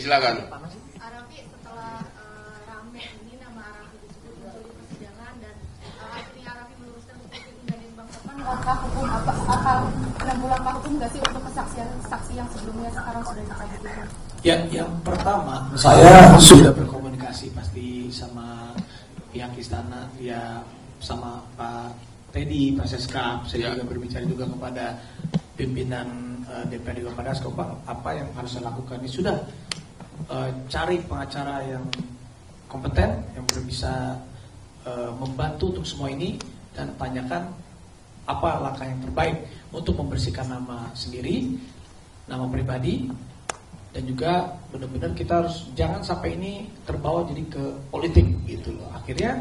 Silakan. Arafi, setelah rame ini nama Arafi disebut muncul di persidangan dan akhirnya Arafi meluruskan seperti itu dari Bang Sofan, langkah hukum apa akan menempuh langkah hukum nggak sih untuk kesaksian saksi yang sebelumnya sekarang sudah dicabut itu? Ya, yang pertama saya sudah berkomunikasi pasti sama pihak istana, ya sama Pak Teddy, Pak Seskap. Saya juga berbicara juga kepada pimpinan DPRD Kabupaten Skopang apa yang harus saya lakukan. Ini sudah cari pengacara yang kompeten yang bisa membantu untuk semua ini dan tanyakan apa langkah yang terbaik untuk membersihkan nama sendiri, nama pribadi, dan juga benar-benar kita harus jangan sampai ini terbawa jadi ke politik gitu loh. Akhirnya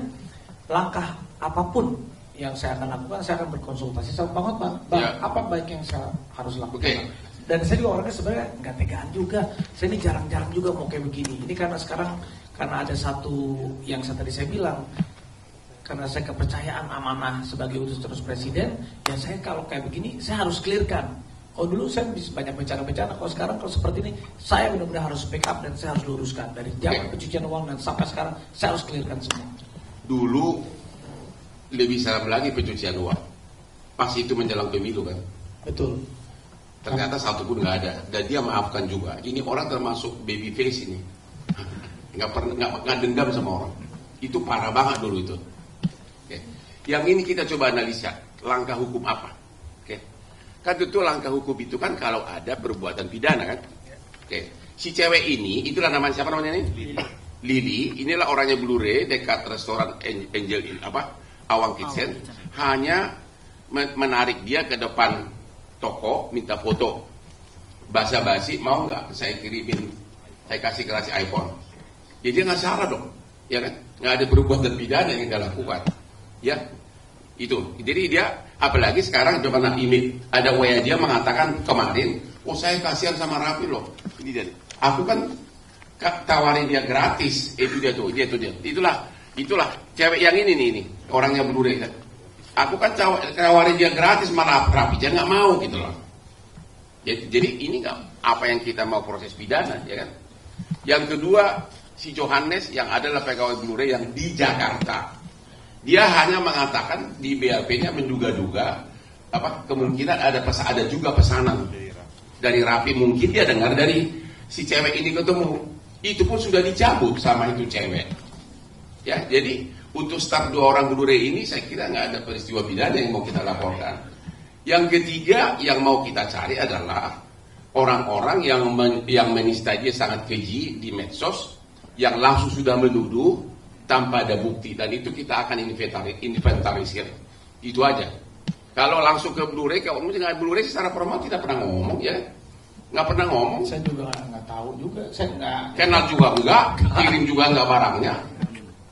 langkah apapun yang saya akan lakukan, saya akan berkonsultasi sama Bang Hotman. Apa baik yang saya harus lakukan? Dan saya juga orangnya sebenarnya nggak tegaan juga. Saya ini jarang-jarang juga mau kayak begini. Ini karena sekarang karena ada satu yang tadi saya bilang, karena saya kepercayaan amanah sebagai utus terus presiden, ya saya kalau kayak begini saya harus clearkan. Oh dulu saya bisa banyak bencana-bencana, kalau sekarang kalau seperti ini saya benar-benar harus backup dan saya harus luruskan dari zaman pencucian uang dan sampai sekarang saya harus clearkan semua. Dulu lebih serem lagi pencucian uang, pas itu menjelang pemilu kan. Betul. Ternyata satu pun nggak ada dan dia maafkan juga. Ini orang termasuk baby face ini, nggak dendam sama orang. Itu parah banget dulu itu. Oke. Yang ini kita coba analisa langkah hukum apa. Kan tentu langkah hukum itu kan kalau ada perbuatan pidana kan. Oke. Si cewek ini, itulah namanya siapa namanya ini? Lili. Inilah orangnya Blue-ray dekat restoran Angel Awang Kitchen. Hanya menarik dia ke depan toko, minta foto. Basa-basi, mau nggak saya kirimin, saya kasih iPhone. Ya dia nggak salah dong, ya kan? Nggak ada perbuatan pidana yang dia lakukan, ya. Itu, jadi dia, apalagi sekarang coba ini ada WA dia mengatakan kemarin, oh saya kasihan sama Rafi loh. Ini dia, aku kan tawarin dia gratis, itu dia tuh, itulah cewek yang ini orangnya Blue-ray kan. Aku kan tawarin dia gratis malah Rafi dia nggak mau gitu loh. Jadi ini nggak apa yang kita mau proses pidana, ya kan? Yang kedua si Johannes yang adalah pegawai Blue-ray yang di Jakarta. Dia hanya mengatakan di BAP-nya menduga-duga kemungkinan ada juga pesanan dari Rafi, mungkin dia dengar dari si cewek ini ketemu. Itu pun sudah dicabut sama itu cewek. Ya, jadi untuk start 2 orang Blue-ray ini saya kira nggak ada peristiwa pidana yang mau kita laporkan. Yang ketiga yang mau kita cari adalah orang-orang yang menista dia sangat keji di medsos, yang langsung sudah menuduh tanpa ada bukti, dan itu kita akan inventarisir. Itu aja. Kalau langsung ke Blue-ray, kalau misalnya Blue-ray secara formal tidak pernah ngomong, ya nggak pernah ngomong. Saya juga nggak tahu juga, saya nggak kenal juga enggak, kirim juga enggak barangnya.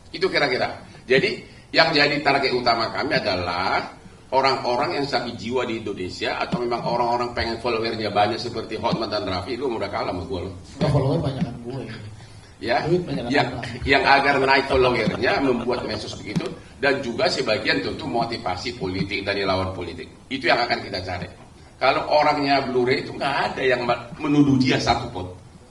Itu kira-kira. Jadi yang jadi target utama kami adalah orang-orang yang sakit jiwa di Indonesia atau memang orang-orang pengen followernya banyak seperti Hotman dan Rafi. Lu udah kalah sama gue loh. Follower banyak kan gue. Ya, yang agar naik followernya membuat medsos begitu, dan juga sebagian tentu motivasi politik dari lawan politik. Itu yang akan kita cari. Kalau orangnya Blue-ray itu nggak ada yang menuduh dia satu pun.